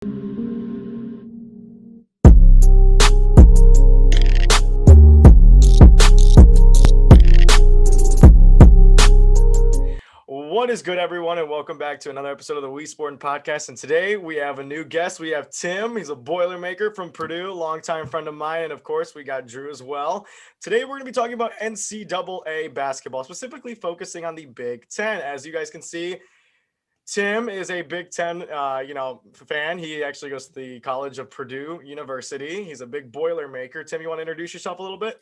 What is good, everyone, and welcome back to another episode of the WeSportin podcast. And today we have a new guest. We have Tim. He's a Boilermaker from Purdue, longtime friend of mine. And of course, we got Drew as well. Today we're going to be talking about NCAA basketball, specifically focusing on the Big Ten. As you guys can see, Tim is a Big Ten, fan. He actually goes to the College of Purdue University. He's a big Boilermaker. Tim, you want to introduce yourself a little bit?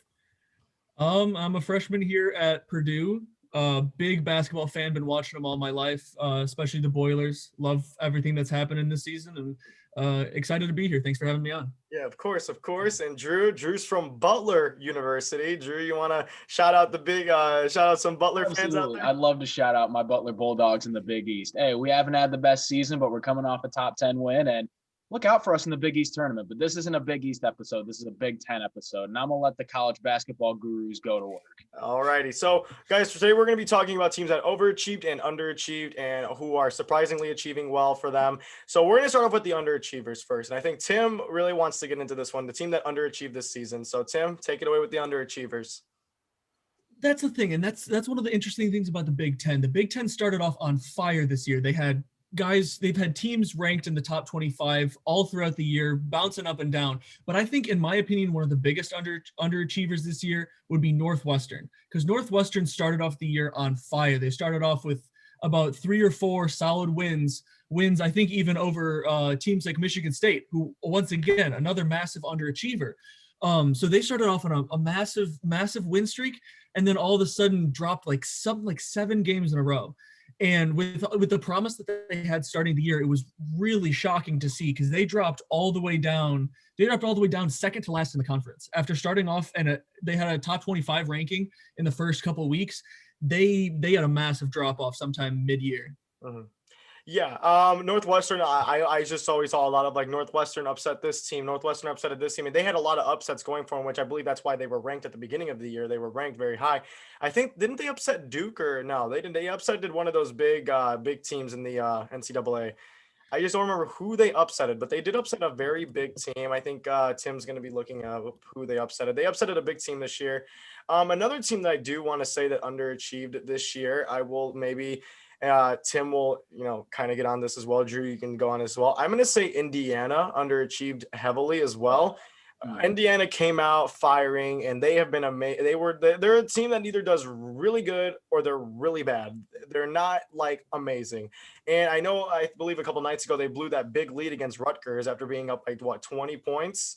I'm a freshman here at Purdue. Big basketball fan, been watching them all my life, especially the Boilers. Love everything that's happening this season, and excited to be here. Thanks for having me on. Yeah, of course. And Drew's from Butler University. Drew, you want to shout out some Butler fans out there? I'd love to shout out my Butler Bulldogs in the Big East. Hey, we haven't had the best season, but we're coming off a top 10 win, and look out for us in the Big East tournament. But this isn't a Big East episode. This is a Big Ten episode, and I'm going to let the college basketball gurus go to work. All righty. So, guys, today we're going to be talking about teams that overachieved and underachieved and who are surprisingly achieving well for them. So we're going to start off with the underachievers first. And I think Tim really wants to get into this one, the team that underachieved this season. So, Tim, take it away with the underachievers. That's the thing, and that's one of the interesting things about the Big Ten. The Big Ten started off on fire this year. They've had teams ranked in the top 25 all throughout the year, bouncing up and down. But I think, in my opinion, one of the biggest underachievers this year would be Northwestern, because Northwestern started off the year on fire. They started off with about 3 or 4 solid wins, I think even over teams like Michigan State, who, once again, another massive underachiever. So they started off on a massive win streak, and then all of a sudden dropped like 7 games in a row. And with the promise that they had starting the year, it was really shocking to see, because they dropped all the way down. They dropped all the way down second to last in the conference. After starting off and they had a top 25 ranking in the first couple of weeks, they had a massive drop off sometime mid-year. Mm-hmm. Yeah, Northwestern, I just always saw a lot of like Northwestern upsetted this team, and they had a lot of upsets going for them, which I believe that's why they were ranked at the beginning of the year. They were ranked very high. I think, didn't they upset Duke or no? They didn't. They upsetted one of those big teams in the NCAA. I just don't remember who they upsetted, but they did upset a very big team. I think Tim's going to be looking at who they upsetted. They upsetted a big team this year. Another team that I do want to say that underachieved this year, I will maybe – Tim will, kind of get on this as well. Drew, you can go on as well. I'm going to say Indiana underachieved heavily as well. Indiana came out firing, and they have been amazing. They're a team that either does really good or they're really bad. They're not like amazing. And I believe a couple nights ago they blew that big lead against Rutgers after being up 20 points.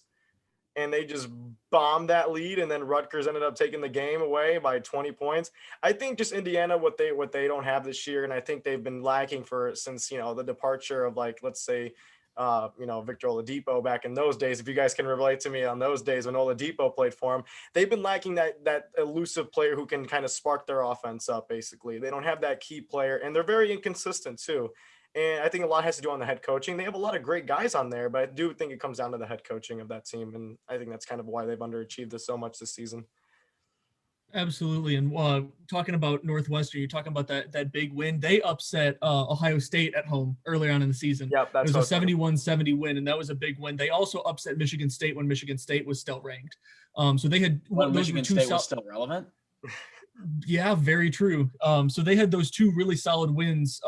And they just bombed that lead, and then Rutgers ended up taking the game away by 20 points. I think just Indiana, what they don't have this year, and I think they've been lacking since the departure of let's say Victor Oladipo back in those days. If you guys can relate to me on those days when Oladipo played for him, they've been lacking that elusive player who can kind of spark their offense up. Basically, they don't have that key player, and they're very inconsistent too. And I think a lot has to do on the head coaching. They have a lot of great guys on there, but I do think it comes down to the head coaching of that team. And I think that's kind of why they've underachieved this so much this season. Absolutely. And talking about Northwestern, you're talking about that big win. They upset Ohio State at home earlier on in the season. Yep, it was a 71-70 win, and that was a big win. They also upset Michigan State when Michigan State was still ranked. So they had Michigan State was still relevant. Yeah, very true. So they had those 2 really solid wins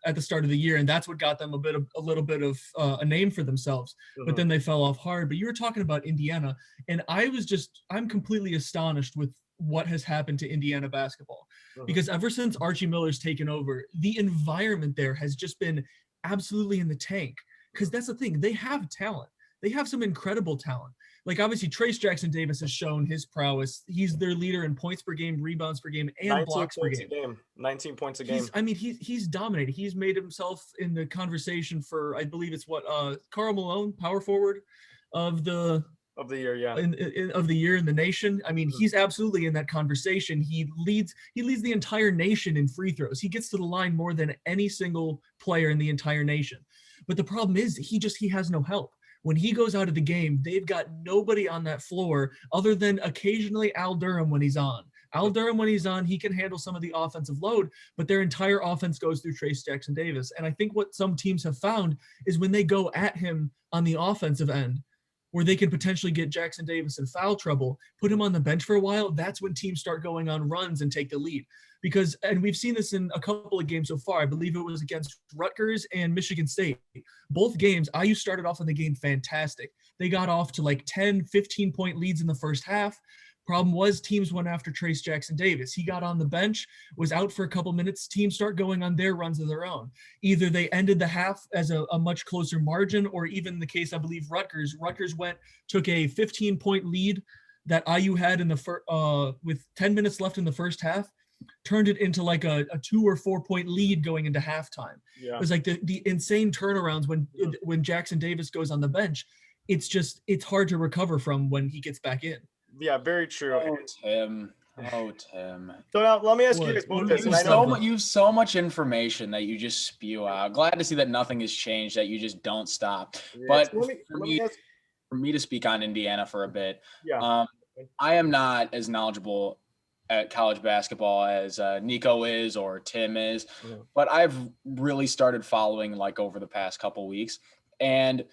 at the start of the year, and that's what got them a little bit of a name for themselves. Mm-hmm. But then they fell off hard. But you were talking about Indiana, and I'm completely astonished with what has happened to Indiana basketball, mm-hmm. because ever since Archie Miller's taken over, the environment there has just been absolutely in the tank. Because that's the thing, they have talent. They have some incredible talent. Like, obviously, Trace Jackson-Davis has shown his prowess. He's their leader in points per game, rebounds per game, and blocks per game. 19 points a game. He's dominated. He's made himself in the conversation for, I believe it's Karl Malone, power forward of the year, yeah. Of the year in the nation. I mean, he's absolutely in that conversation. He leads the entire nation in free throws. He gets to the line more than any single player in the entire nation. But the problem is he has no help. When he goes out of the game, they've got nobody on that floor other than occasionally Al Durham when he's on. Al Durham, when he's on, he can handle some of the offensive load, but their entire offense goes through Trace Jackson Davis. And I think what some teams have found is when they go at him on the offensive end, where they can potentially get Jackson Davis in foul trouble, put him on the bench for a while, that's when teams start going on runs and take the lead. Because, and we've seen this in a couple of games so far, I believe it was against Rutgers and Michigan State. Both games, IU started off in the game fantastic. They got off to like 10, 15-point leads in the first half. Problem was teams went after Trace Jackson Davis. He got on the bench, was out for a couple minutes. Teams start going on their runs of their own. Either they ended the half as a much closer margin, or even the case, I believe, Rutgers took a 15-point lead that IU had in the with 10 minutes left in the first half, turned it into like a 2 or 4 point lead going into halftime. Yeah. It was like the insane turnarounds when Jackson Davis goes on the bench. It's hard to recover from when he gets back in. Yeah, very true. Oh, Tim. Oh, Tim. So now let me ask you What? guys both What this. was And I know You have so much information that you just spew out. Glad to see that nothing has changed, that you just don't stop. Yeah, But so for me to speak on Indiana for a bit, yeah. I am not as knowledgeable at college basketball as Nico is or Tim is, but I've really started following like over the past couple weeks. And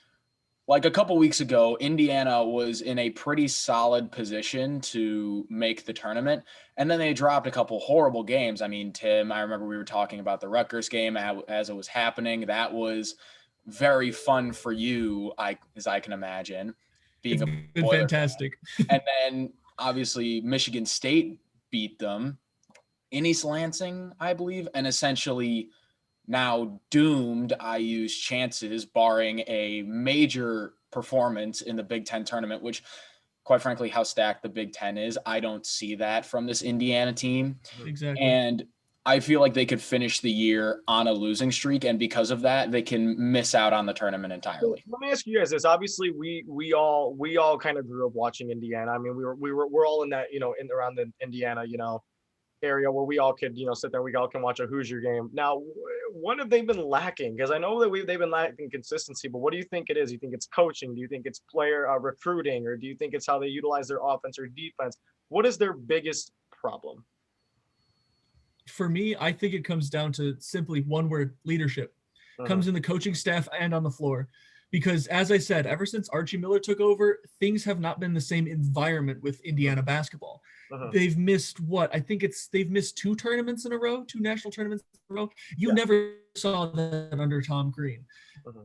like a couple weeks ago, Indiana was in a pretty solid position to make the tournament. And then they dropped a couple horrible games. I mean, Tim, I remember we were talking about the Rutgers game as it was happening. That was very fun for you, as I can imagine, being It's been fantastic. And then obviously Michigan State beat them in East Lansing, I believe, and essentially now doomed IU's chances, barring a major performance in the Big Ten tournament, which, quite frankly, how stacked the Big Ten is, I don't see that from this Indiana team. Exactly. And I feel like they could finish the year on a losing streak, and because of that, they can miss out on the tournament entirely. Let me ask you guys this. Obviously, we all kind of grew up watching Indiana. I mean, we're all in that, in around the Indiana, area where we all could, sit there. We all can watch a Hoosier game. Now, what have they been lacking? Because I know that they've been lacking consistency, but what do you think it is? Do you think it's coaching? Do you think it's player recruiting? Or do you think it's how they utilize their offense or defense? What is their biggest problem? For me, I think it comes down to simply one word: leadership. Comes in the coaching staff and on the floor. Because as I said, ever since Archie Miller took over, things have not been the same environment with Indiana basketball. They've missed they've missed 2 tournaments in a row, 2 national tournaments in a row. You never saw that under Tom Crean.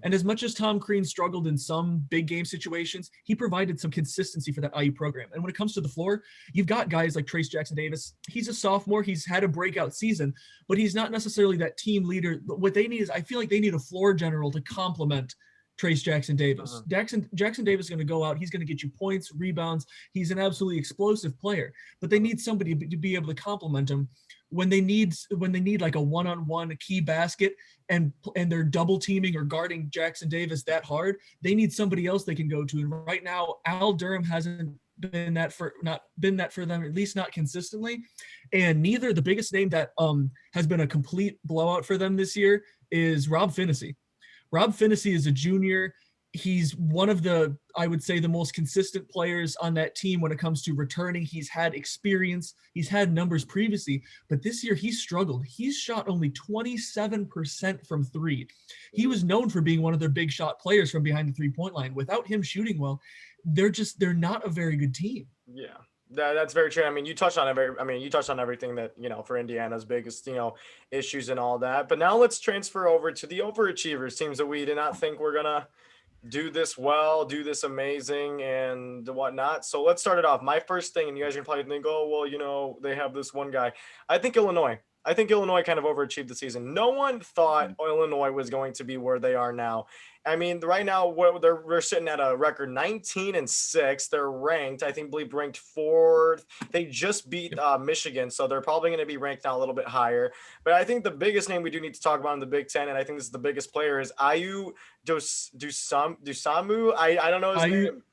And as much as Tom Crean struggled in some big game situations, he provided some consistency for that IU program. And when it comes to the floor, you've got guys like Trace Jackson Davis. He's a sophomore. He's had a breakout season, but he's not necessarily that team leader. What they need is, I feel like they need a floor general to complement Trace Jackson Davis. Jackson Davis is going to go out. He's going to get you points, rebounds. He's an absolutely explosive player, but they need somebody to be able to complement him when they need like a one-on-one key basket and they're double teaming or guarding Jackson Davis that hard. They need somebody else they can go to. And right now, Al Durham hasn't been that for them, at least not consistently. And neither the biggest name that has been a complete blowout for them this year is Rob Finney. Rob Finney is a junior. He's one of I would say, the most consistent players on that team when it comes to returning. He's had experience. He's had numbers previously, but this year he's struggled. He's shot only 27% from 3. He was known for being one of their big shot players from behind the 3-point line. Without him shooting well, they're not a very good team. Yeah. That's very true. I mean, you touched on everything that, for Indiana's biggest, issues and all that. But now let's transfer over to the overachievers, teams that we did not think were going to do this well, do this amazing and whatnot. So let's start it off. My first thing, and you guys are probably think, oh, well, they have this one guy. I think Illinois kind of overachieved the season. No one thought Illinois was going to be where they are now. I mean, right now we're sitting at a record 19-6. They're ranked, ranked 4th. They just beat Michigan, so they're probably going to be ranked now a little bit higher. But I think the biggest name we do need to talk about in the Big Ten, and I think this is the biggest player, is Ayu Dosunmu. I don't know his name.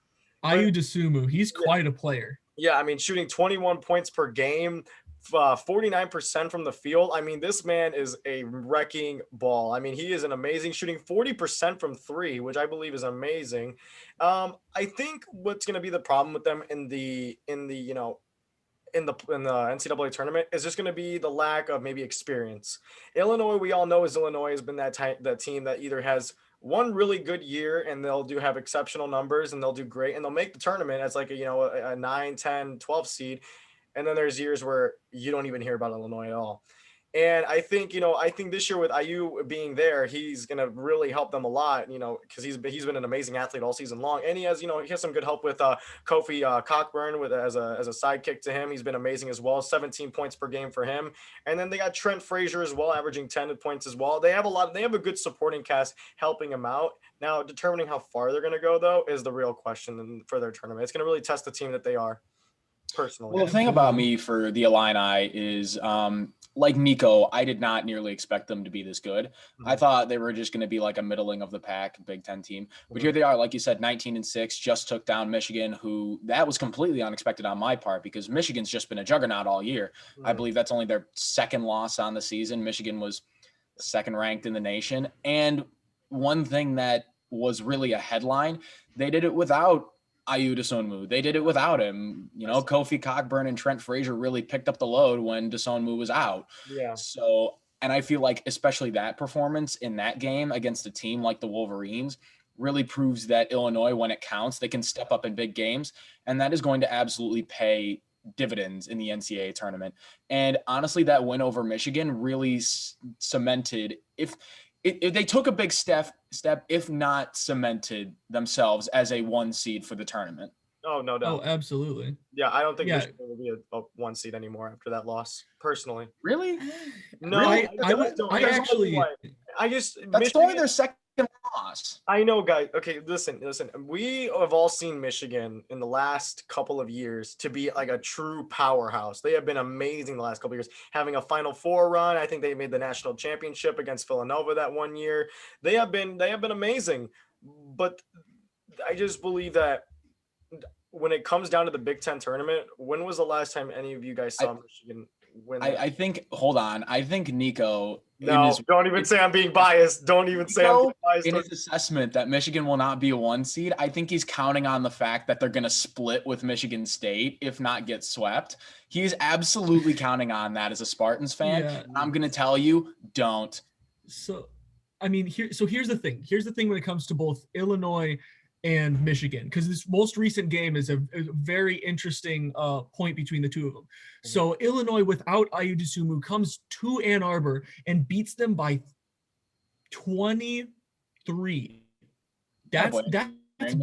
Ayu Dosunmu. He's quite a player. Yeah, I mean, shooting 21 points per game. 49% from the field. I mean, this man is a wrecking ball. I mean, he is an amazing shooting 40% from 3, which I believe is amazing. I think what's going to be the problem with them in the in the NCAA tournament is just going to be the lack of maybe experience. Illinois, we all know, is Illinois has been that team that either has one really good year and they'll have exceptional numbers and they'll do great and they'll make the tournament as like a 9, 10, 12 seed. And then there's years where you don't even hear about Illinois at all. And I think, I think this year with IU being there, he's going to really help them a lot, because he's been an amazing athlete all season long. And he has some good help with Kofi Cockburn as a sidekick to him. He's been amazing as well. 17 points per game for him. And then they got Trent Frazier as well, averaging 10 points as well. They have a good supporting cast helping him out. Now, determining how far they're going to go, though, is the real question for their tournament. It's going to really test the team that they are. Personally. Well, the thing about me for the Illini is, like Nico, I did not nearly expect them to be this good. Mm-hmm. I thought they were just going to be like a middling of the pack Big Ten team. But here they are, like you said, 19-6, just took down Michigan, who that was completely unexpected on my part because Michigan's just been a juggernaut all year. Mm-hmm. I believe that's only their second loss on the season. Michigan was second ranked in the nation. And one thing that was really a headline, they did it without Ayu Dosunmu. They did it without him. Kofi Cockburn and Trent Frazier really picked up the load when Dosunmu was out. Yeah. So, and I feel like especially that performance in that game against a team like the Wolverines really proves that Illinois, when it counts, they can step up in big games. And that is going to absolutely pay dividends in the NCAA tournament. And honestly, that win over Michigan really cemented, if they took a big step, if not cemented themselves as a 1 seed for the tournament. Oh, no doubt. Oh, absolutely. Yeah, I don't think Michigan will be a 1 seed anymore after that loss, personally. Really? No, really? That's only their second loss. I know, guys. Okay, listen. We have all seen Michigan in the last couple of years to be like a true powerhouse. They have been amazing the last couple of years, having a Final Four run. I think they made the national championship against Villanova that one year. They have been amazing. But I just believe that when it comes down to the Big Ten tournament, when was the last time any of you guys saw Michigan win? I think, hold on. I think Nico. No, don't even say I'm being biased. Don't even say I'm being biased. In his assessment that Michigan will not be a 1 seed, I think he's counting on the fact that they're going to split with Michigan State, if not get swept. He's absolutely counting on that as a Spartans fan. Yeah. I'm going to tell you, don't. So, I mean, here's the thing. Here's the thing when it comes to both Illinois and Michigan, because this most recent game is a very interesting point between the two of them. Mm-hmm. So Illinois without Ayu Dosunmu comes to Ann Arbor and beats them by 23. That's big.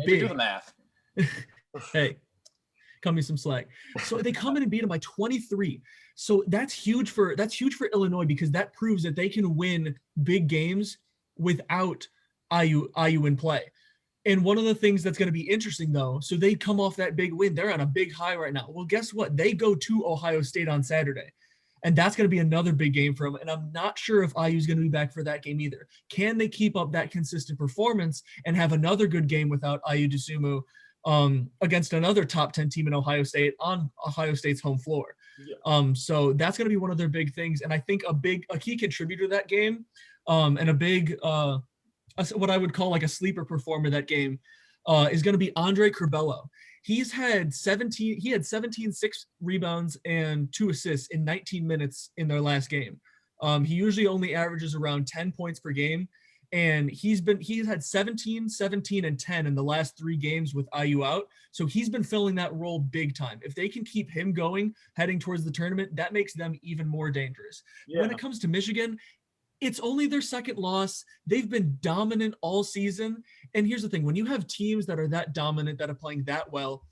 Do the math. Hey, cut me some slack. So they come in and beat them by 23. So that's huge for Illinois because that proves that they can win big games without Ayu in play. And one of the things that's going to be interesting, though, so they come off that big win. They're on a big high right now. Well, guess what? They go to Ohio State on Saturday, and that's going to be another big game for them. And I'm not sure if IU is going to be back for that game either. Can they keep up that consistent performance and have another good game without Ayu Dosunmu against another top 10 team in Ohio State on Ohio State's home floor? Yeah. So that's going to be one of their big things. And I think a key contributor to that game and a big what I would call like a sleeper performer that game is going to be Andre Curbelo. He had 17 6 rebounds and 2 assists in 19 minutes in their last game. He usually only averages around 10 points per game. And he's had 17, 17, and 10 in the last 3 games with IU out. So he's been filling that role big time. If they can keep him going, heading towards the tournament, that makes them even more dangerous. Yeah. When it comes to Michigan, it's only their second loss. They've been dominant all season. And here's the thing. When you have teams that are that dominant, that are playing that well,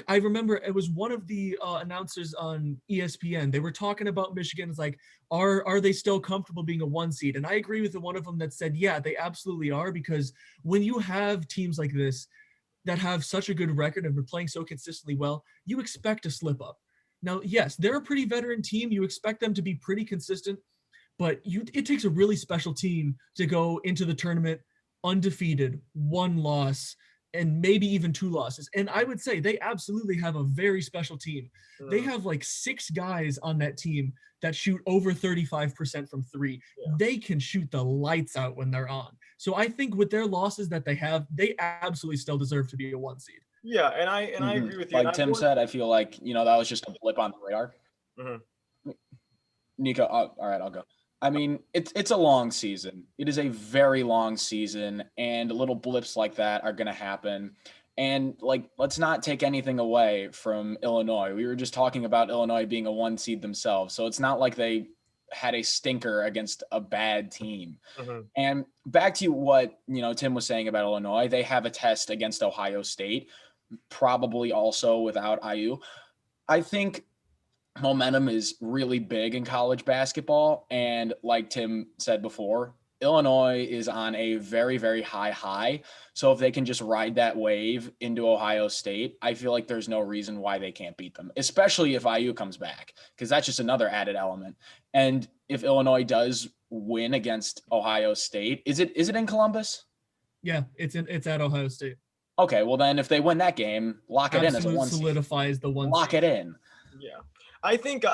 I remember it was one of the announcers on ESPN. They were talking about Michigan. It's like, are they still comfortable being a 1 seed? And I agree with the one of them that said, yeah, they absolutely are. Because when you have teams like this that have such a good record and are playing so consistently well, you expect to slip up. Now, yes, they're a pretty veteran team. You expect them to be pretty consistent. But it takes a really special team to go into the tournament undefeated, 1 loss, and maybe even 2 losses. And I would say they absolutely have a very special team. They have like 6 guys on that team that shoot over 35% from 3. Yeah. They can shoot the lights out when they're on. So I think with their losses that they have, they absolutely still deserve to be a 1 seed. Yeah, and I agree with you. Like Tim said, I feel like, that was just a blip on the radar. Mhm. Nico, all right, I'll go. I mean, it's a long season. It is a very long season, and little blips like that are going to happen. And let's not take anything away from Illinois. We were just talking about Illinois being a 1 seed themselves, so it's not like they had a stinker against a bad team. Mhm. And back to what Tim was saying about Illinois, they have a test against Ohio State, probably also without IU. I think momentum is really big in college basketball. And like Tim said before, Illinois is on a very, very high. So if they can just ride that wave into Ohio State, I feel like there's no reason why they can't beat them, especially if IU comes back, because that's just another added element. And if Illinois does win against Ohio State, is it in Columbus? Yeah, it's at Ohio State. Okay, well then if they win that game, lock it in as a 1 seed. Solidifies the 1 Lock seed. it in. Yeah. I think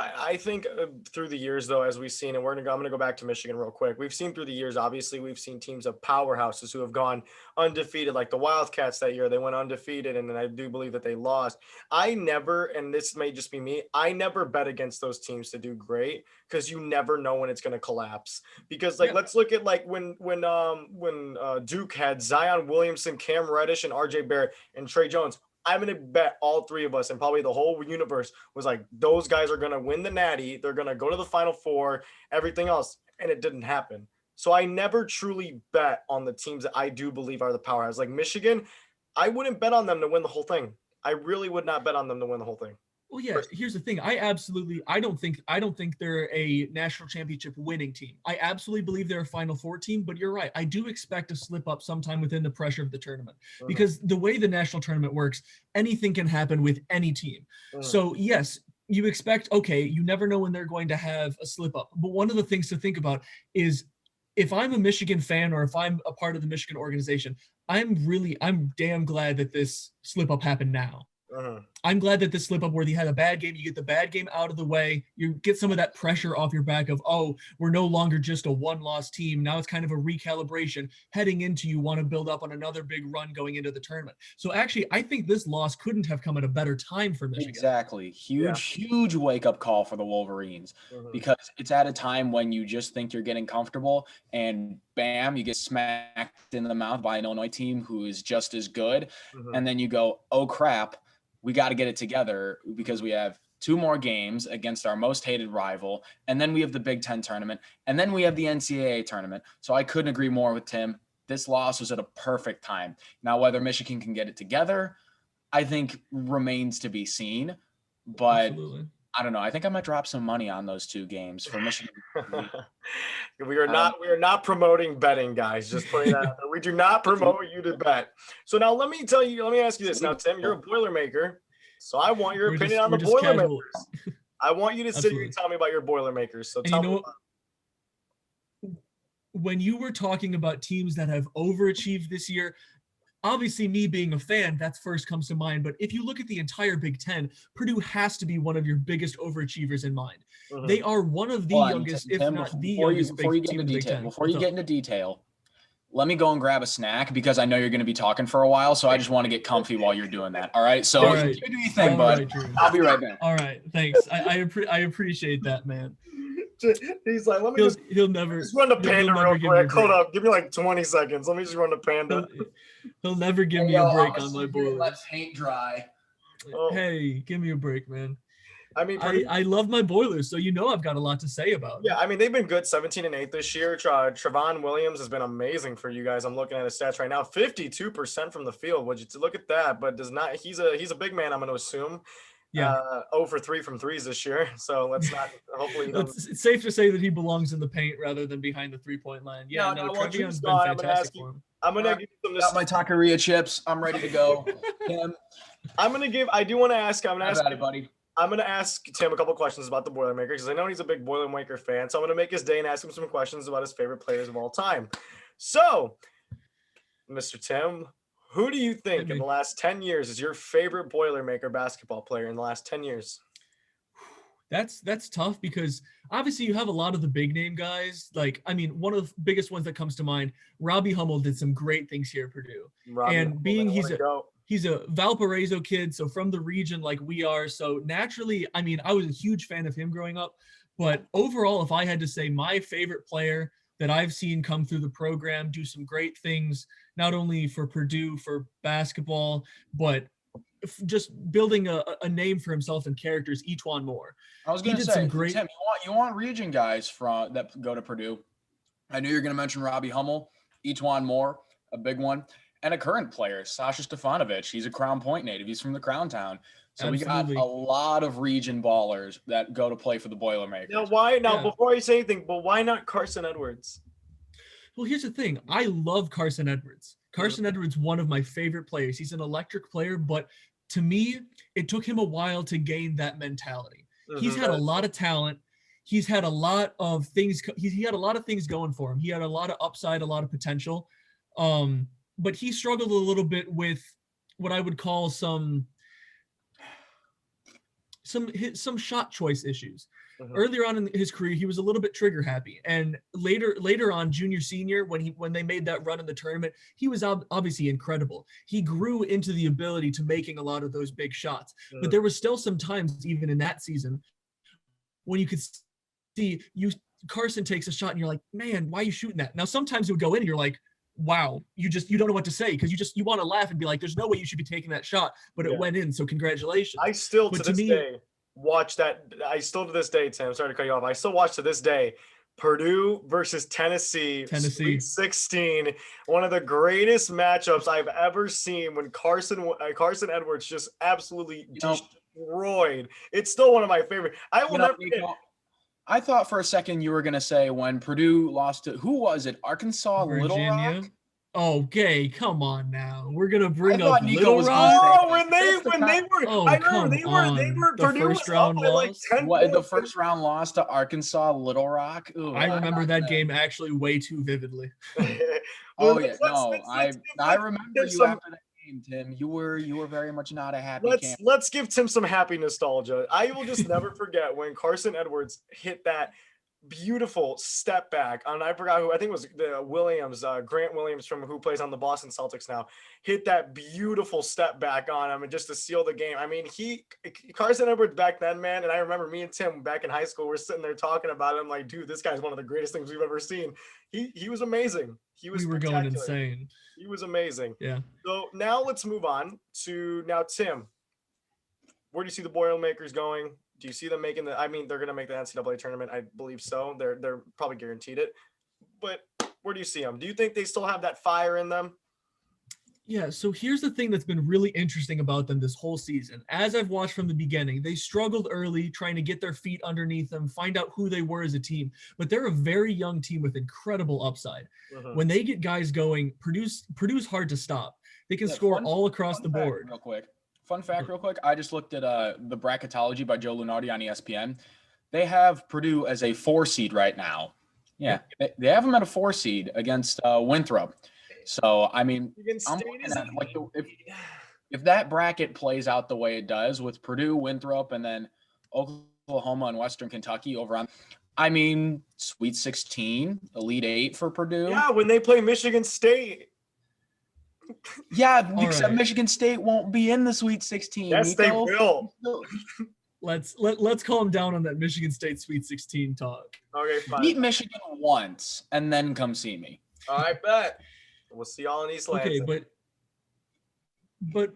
through the years, though, as we've seen, and I'm going to go back to Michigan real quick. We've seen through the years, obviously, we've seen teams of powerhouses who have gone undefeated, like the Wildcats that year. They went undefeated, and then I do believe that they lost. I never, and this may just be me, I never bet against those teams to do great because you never know when it's going to collapse. Because let's look at when Duke had Zion Williamson, Cam Reddish, and RJ Barrett and Trey Jones. I'm going to bet all three of us and probably the whole universe was like, those guys are going to win the Natty. They're going to go to the Final Four, everything else. And it didn't happen. So I never truly bet on the teams that I do believe are the powerhouse. Like Michigan, I wouldn't bet on them to win the whole thing. I really would not bet on them to win the whole thing. Well, yeah, here's the thing. I don't think they're a national championship winning team. I absolutely believe they're a Final Four team, but you're right. I do expect a slip up sometime within the pressure of the tournament because the way the national tournament works, anything can happen with any team. So yes, you expect, okay, you never know when they're going to have a slip up. But one of the things to think about is if I'm a Michigan fan or if I'm a part of the Michigan organization, I'm damn glad that this slip up happened now. I'm glad that this slip up where you had a bad game, you get the bad game out of the way, you get some of that pressure off your back of, oh, we're no longer just a one-loss team. Now it's kind of a recalibration heading into you want to build up on another big run going into the tournament. So actually, I think this loss couldn't have come at a better time for Michigan. Exactly. Huge wake-up call for the Wolverines because it's at a time when you just think you're getting comfortable and bam, you get smacked in the mouth by an Illinois team who is just as good. And then you go, oh crap, we got to get it together because we have 2 more games against our most hated rival. And then we have the Big Ten tournament. And then we have the NCAA tournament. So I couldn't agree more with Tim. This loss was at a perfect time. Now, whether Michigan can get it together, I think remains to be seen. But absolutely. I don't know. I think I might drop some money on those 2 games for Michigan. We are not promoting betting, guys. Just putting that out there. We do not promote you to bet. So now let me ask you this. Now, Tim, you're a Boilermaker. So I want your opinion on the Boilermakers. I want you to sit here and tell me about your Boilermakers. So tell me. When you were talking about teams that have overachieved this year, obviously me being a fan, that's first comes to mind. But if you look at the entire Big Ten, Purdue has to be one of your biggest overachievers in mind. They are one of the youngest, if not the youngest team in the Big Ten. Before you get into detail, let me go and grab a snack because I know you're going to be talking for a while. So I just want to get comfy while you're doing that. All right. So you do your thing, bud. I'll be right back. All right. Thanks. I appreciate that, man. He's like, he'll never just run the Panda real quick. Hold up, give me like 20 seconds. Let me just run the Panda. He'll never give me a break on my Boilers. Let paint dry. Hey, give me a break, man. I mean, I love my Boilers, so I've got a lot to say about it. Yeah, I mean, they've been good 17-8 this year. Trevon Williams has been amazing for you guys. I'm looking at his stats right now. 52% from the field. Would you look at that? But does not he's a big man, I'm going to assume. Yeah. 0 for 3 from threes this year. So let's not hopefully it's safe to say that he belongs in the paint rather than behind the 3-point line. Yeah, Trevion's been fantastic for him. I'm gonna give them this. Got my taqueria chips. I'm ready to go. Tim. I'm gonna ask buddy. I'm going to ask Tim a couple questions about the Boilermakers because I know he's a big Boilermaker fan. So I'm going to make his day and ask him some questions about his favorite players of all time. So, Mr. Tim, who do you think in the last 10 years is your favorite Boilermaker basketball player in the last 10 years? That's tough because obviously you have a lot of the big name guys. Like, I mean, one of the biggest ones that comes to mind, Robbie Hummel did some great things here at Purdue. He's a Valparaiso kid, so from the region like we are. So naturally, I mean, I was a huge fan of him growing up. But overall, if I had to say my favorite player that I've seen come through the program, do some great things, not only for Purdue, for basketball, but just building a name for himself and characters, E'Twaun Moore. I was going to say, Tim, you want region guys from that go to Purdue. I knew you were going to mention Robbie Hummel, E'Twaun Moore, a big one, and a current player, Sasha Stefanovic. He's a Crown Point native. He's from the Crown Town. So Absolutely. we got a lot of region ballers that go to play for the Boilermakers. Before I say anything, but why not Carson Edwards? Well, here's the thing. I love Carson Edwards. Carson Edwards, one of my favorite players. He's an electric player, but to me, it took him a while to gain that mentality. He's had a lot of talent. He's had a lot of things. He had a lot of things going for him. He had a lot of upside, a lot of potential. But he struggled a little bit with what I would call some shot choice issues. Earlier on in his career, he was a little bit trigger happy, and later on, junior senior, when they made that run in the tournament, he was obviously incredible. He grew into the ability to making a lot of those big shots, but there was still some times, even in that season, when you could see Carson takes a shot, and you're like, man, why are you shooting that? Now sometimes it would go in, and you're like, wow, you don't know what to say, because you want to laugh and be like, there's no way you should be taking that shot, but it went in, so congratulations. I still to this day watch that. I still to this day, Tim, sorry to cut you off. I still watch to this day Purdue versus Tennessee. Sweet 16, one of the greatest matchups I've ever seen, when Carson Edwards just absolutely destroyed. It's still one of my favorite. I will never forget. I thought for a second you were going to say when Purdue lost to, who was it? Arkansas, Virginia? Little Rock? Okay, come on now. We're gonna bring up Little Rock. Oh, when they were, I remember they were Purdue was up by like 10 points. The first round loss to Arkansas, Little Rock. Ooh, I remember that game actually way too vividly. I remember you after that game, Tim. You were very much not a happy camper. Let's give Tim some happy nostalgia. I will just never forget when Carson Edwards hit that beautiful step back on, I forgot who, I think it was the Williams, Grant Williams, from who plays on the Boston Celtics now, hit that beautiful step back on him and just to seal the game. I mean, Carson Edwards back then, man, and I remember me and Tim back in high school, we're sitting there talking about him like, dude, this guy's one of the greatest things we've ever seen. He was amazing. We were going insane. He was amazing. Yeah. So now let's move on to Tim. Where do you see the Boilermakers going? Do you see them making they're going to make the NCAA tournament? I believe so. They're probably guaranteed it. But where do you see them? Do you think they still have that fire in them? Yeah, so here's the thing that's been really interesting about them this whole season. As I've watched from the beginning, they struggled early trying to get their feet underneath them, find out who they were as a team. But they're a very young team with incredible upside. When they get guys going, Purdue's hard to stop. They can score all across the board. Real quick. Fun fact real quick. I just looked at the bracketology by Joe Lunardi on ESPN. They have Purdue as a 4 seed right now. Yeah, they have them at a 4 seed against Winthrop. So, I mean, I'm looking at like if that bracket plays out the way it does with Purdue, Winthrop, and then Oklahoma and Western Kentucky over on, I mean, Sweet 16, Elite 8 for Purdue. Yeah, when they play Michigan State. Yeah, except Michigan State won't be in the Sweet 16. Yes, they will. Let's calm down on that Michigan State Sweet 16 talk. Okay, fine. Beat Michigan once and then come see me. All right, bet. We'll see y'all in East Lansing. Okay, but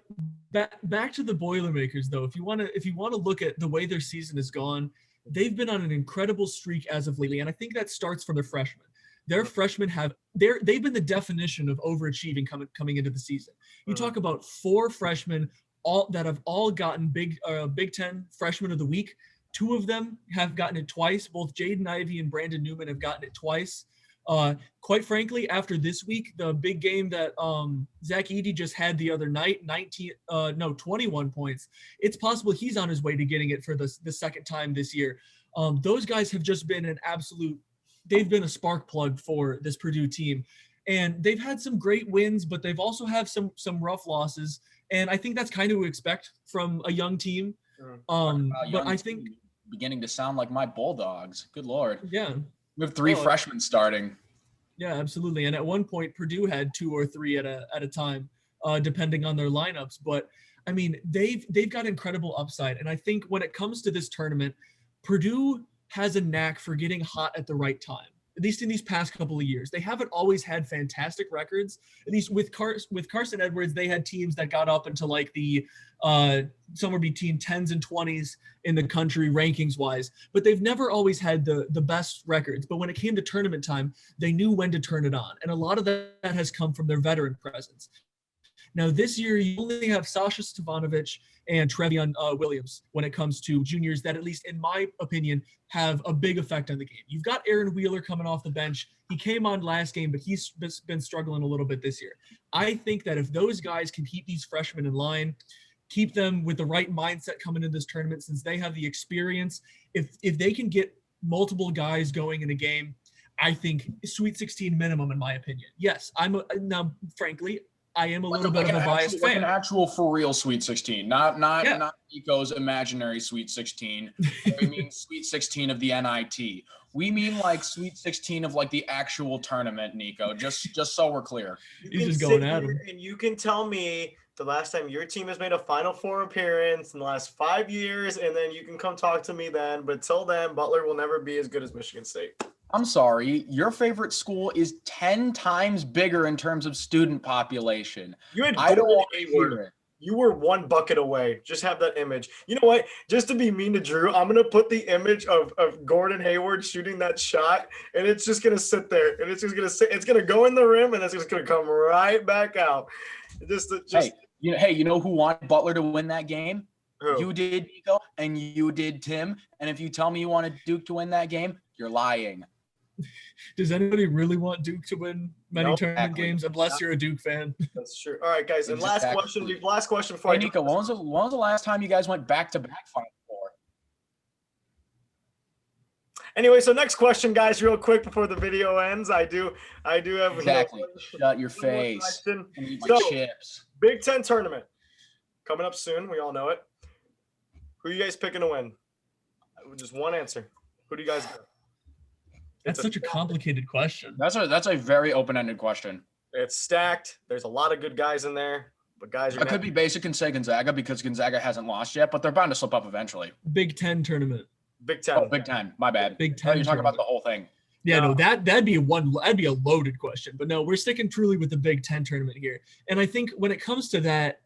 back to the Boilermakers though. If you want to look at the way their season has gone, they've been on an incredible streak as of lately, and I think that starts from their freshmen. Their freshmen they've been the definition of overachieving coming into the season. You talk about 4 freshmen that have all gotten Big Ten Freshman of the Week. 2 of them have gotten it twice. Both Jaden Ivey and Brandon Newman have gotten it twice. Quite frankly, after this week, the big game that Zach Edey just had the other night, 21 points. It's possible he's on his way to getting it for the second time this year. Those guys have just been they've been a spark plug for this Purdue team. And they've had some great wins, but they've also had some rough losses. And I think that's kind of what we expect from a young team. But I think beginning to sound like my Bulldogs. Good Lord. Yeah. We have 3 freshmen starting. Yeah, absolutely. And at one point, Purdue had 2 or 3 at a time. depending on their lineups. But I mean, they've got incredible upside. And I think when it comes to this tournament, Purdue has a knack for getting hot at the right time. At least in these past couple of years, they haven't always had fantastic records. At least with Carson Edwards, they had teams that got up into like the somewhere between 10s and 20s in the country rankings wise, but they've never always had the best records. But when it came to tournament time, they knew when to turn it on, and a lot of that has come from their veteran presence. Now, this year, you only have Sasha Stefanovic and Trevion Williams when it comes to juniors that, at least in my opinion, have a big effect on the game. You've got Aaron Wheeler coming off the bench. He came on last game, but he's been struggling a little bit this year. I think that if those guys can keep these freshmen in line, keep them with the right mindset coming into this tournament, since they have the experience, if they can get multiple guys going in a game, I think Sweet 16 minimum, in my opinion. Yes, now, frankly, I am a little bit of a biased fan. Like an actual for real Sweet 16, not Nico's imaginary Sweet 16. We mean Sweet 16 of the NIT. We mean like Sweet 16 of like the actual tournament, Nico. Just so we're clear. He's just going at him. And you can tell me the last time your team has made a Final Four appearance in the last 5 years, and then you can come talk to me then. But till then, Butler will never be as good as Michigan State. I'm sorry, your favorite school is 10 times bigger in terms of student population. You had I don't Gordon want to hear Hayward. it. You were one bucket away. Just have that image. You know what? Just to be mean to Drew, I'm going to put the image of Gordon Hayward shooting that shot, and it's just going to sit there. And it's just going to sit. It's going to go in the rim, and it's just going to come right back out. Hey, you know who wanted Butler to win that game? Who? You did, Nico, and you did, Tim. And if you tell me you wanted Duke to win that game, you're lying. Does anybody really want Duke to win many tournament exactly. games, unless you're a Duke fan? That's true. All right, guys. And last question before Hey, Nico, when was the last time you guys went back-to-back Final Four? Anyway, so next question, guys, real quick before the video ends. I do have Exactly. Shut your face. And eat my chips. Big Ten tournament coming up soon. We all know it. Who are you guys picking to win? Just one answer. Who do you guys got? That's such a complicated question. That's a very open-ended question. It's stacked. There's a lot of good guys in there, but guys are. I could be basic and say Gonzaga because Gonzaga hasn't lost yet, but they're bound to slip up eventually. Big Ten tournament. Big Ten. Oh, Big Ten. My bad. Big Ten. You're talking about the whole thing. Yeah, no, that'd be a loaded question, but no, we're sticking truly with the Big Ten tournament here. And I think when it comes to that,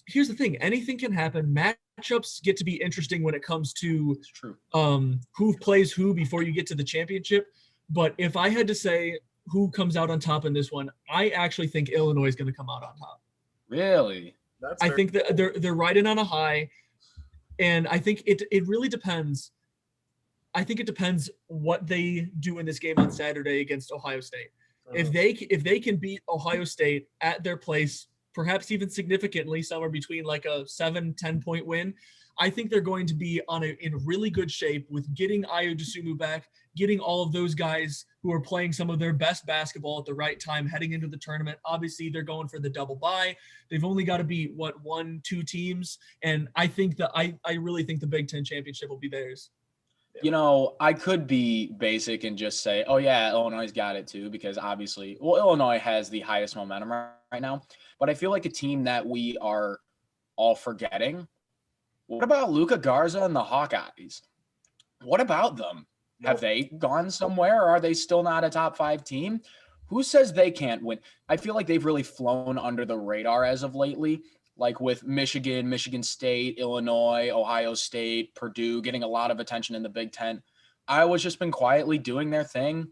here's the thing: anything can happen. Matchups get to be interesting when it comes to It's true. Who plays who before you get to the championship. But if I had to say who comes out on top in this one, I actually think Illinois is going to come out on top. Really? I think that they're riding on a high, and I think it really depends. I think it depends what they do in this game on Saturday against Ohio State. If they can beat Ohio State at their place, perhaps even significantly, somewhere between like a 7-10 point win, I think they're going to be in really good shape with getting Ayo Dosunmu back, getting all of those guys who are playing some of their best basketball at the right time heading into the tournament. Obviously, they're going for the double bye. They've only got to beat 1-2 teams, and I think I really think the Big Ten championship will be theirs. You know, I could be basic and just say, oh, yeah, Illinois got it too, because obviously, Illinois has the highest momentum right now. But I feel like a team that we are all forgetting. What about Luka Garza and the Hawkeyes? What about them? No. Have they gone somewhere, or are they still not a top 5 team? Who says they can't win? I feel like they've really flown under the radar as of lately. Like with Michigan, Michigan State, Illinois, Ohio State, Purdue getting a lot of attention in the Big Ten. Iowa's just been quietly doing their thing,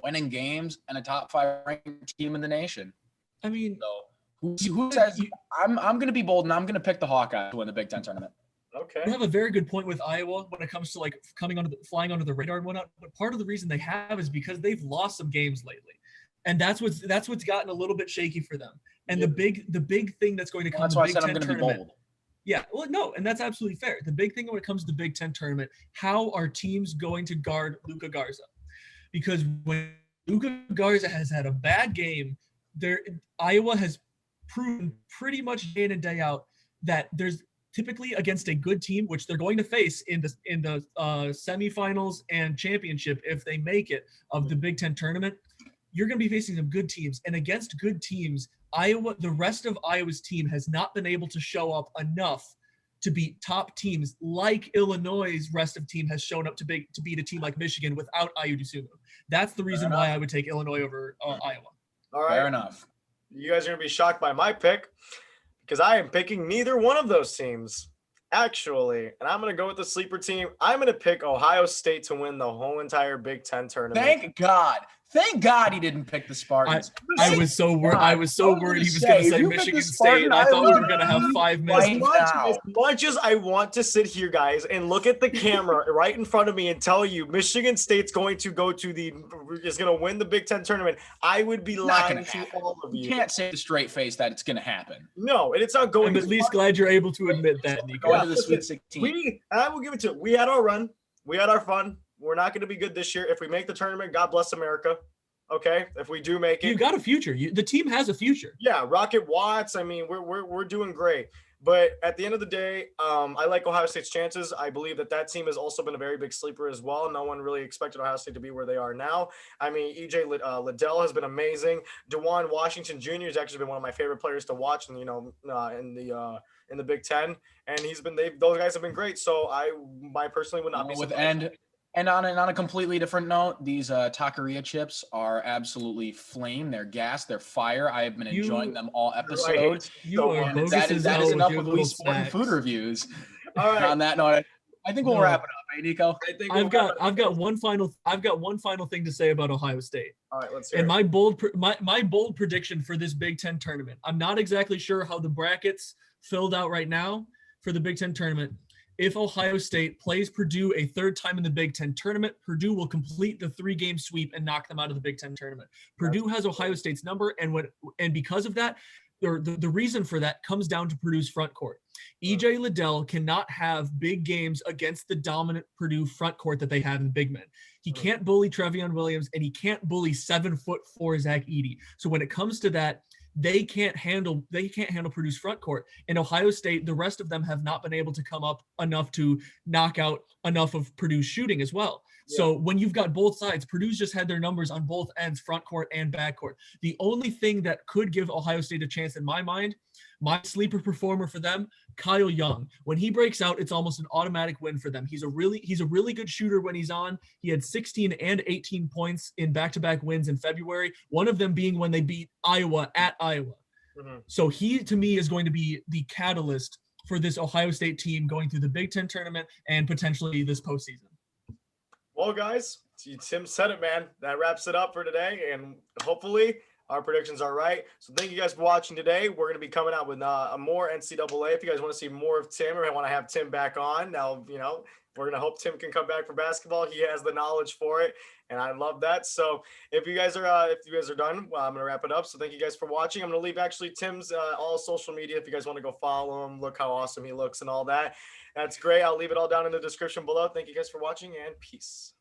winning games, and a top 5 ranked team in the nation. I mean, so who says I'm going to be bold and I'm going to pick the Hawkeyes to win the Big Ten tournament? Okay. You have a very good point with Iowa when it comes to like flying under the radar and whatnot. But part of the reason they have is because they've lost some games lately. And that's what's gotten a little bit shaky for them. And the big thing that's going to come. That's to why Big I said Ten I'm going to be bold. Yeah, well, no, and that's absolutely fair. The big thing when it comes to the Big Ten tournament, how are teams going to guard Luka Garza? Because when Luka Garza has had a bad game, Iowa has proven pretty much day in and day out that there's typically against a good team, which they're going to face in the semifinals and championship if they make it of the Big Ten tournament. You're going to be facing some good teams, and against good teams, the rest of Iowa's team has not been able to show up enough to beat top teams like Illinois' rest of team has shown up to beat a team like Michigan without Ayu Dosunmu. That's the reason why I would take Illinois over Iowa. All right. Fair enough. You guys are going to be shocked by my pick because I am picking neither one of those teams, actually. And I'm going to go with the sleeper team. I'm going to pick Ohio State to win the whole entire Big Ten tournament. Thank God. Thank God he didn't pick the Spartans. I was so worried he was going to say Michigan State, and I thought we were going to have 5 minutes. As much as I want to sit here, guys, and look at the camera right in front of me and tell you Michigan State's going to is going to win the Big Ten tournament, I would be lying to all of you. You can't say with a straight face that it's going to happen. No, and it's not going. I'm at least glad you're able to admit that, Nico. Going to the Sweet 16. I will give it to it. We had our run. We had our fun. We're not going to be good this year. If we make the tournament, God bless America. Okay, if we do make it, you got a future. The team has a future. Yeah, Rocket Watts. I mean, we're doing great. But at the end of the day, I like Ohio State's chances. I believe that team has also been a very big sleeper as well. No one really expected Ohio State to be where they are now. I mean, EJ Liddell has been amazing. DeJuan Washington Jr. has actually been one of my favorite players to watch, and in the Big Ten, and those guys have been great. So I personally would not be surprised. And on a completely different note, these taqueria chips are absolutely flame. They're gas. They're fire. I have been enjoying them all episode. That is enough with WeSportin food reviews. All right. On that note, I think we'll wrap it up, right, Nico? I've got one final thing to say about Ohio State. All right, let's hear it. My bold prediction for this Big Ten tournament. I'm not exactly sure how the brackets filled out right now for the Big Ten tournament. If Ohio State plays Purdue a third time in the Big Ten tournament, Purdue will complete the 3-game sweep and knock them out of the Big Ten tournament. Purdue has Ohio State's number, and because of that, the reason for that comes down to Purdue's front court. EJ Liddell cannot have big games against the dominant Purdue front court that they have in big men. He can't bully Trevion Williams, and he can't bully 7'4" Zach Edey. So when it comes to that, they can't handle Purdue's front court. In Ohio State, the rest of them have not been able to come up enough to knock out enough of Purdue's shooting as well. Yeah. So when you've got both sides, Purdue's just had their numbers on both ends, front court and back court. The only thing that could give Ohio State a chance in my mind, my sleeper performer for them, Kyle Young. When he breaks out, it's almost an automatic win for them. He's a really good shooter when he's on. He had 16 and 18 points in back-to-back wins in February, one of them being when they beat Iowa at Iowa. Mm-hmm. So he, to me, is going to be the catalyst for this Ohio State team going through the Big Ten tournament and potentially this postseason. Well, guys, Tim said it, man. That wraps it up for today, and hopefully our predictions are right. So thank you guys for watching today. We're going to be coming out with more NCAA. If you guys want to see more of Tim or want to have Tim back on, now, we're going to hope Tim can come back for basketball. He has the knowledge for it, and I love that. So if you guys are done, I'm going to wrap it up. So thank you guys for watching. I'm going to leave actually Tim's all social media. If you guys want to go follow him, look how awesome he looks and all that. That's great. I'll leave it all down in the description below. Thank you guys for watching, and peace.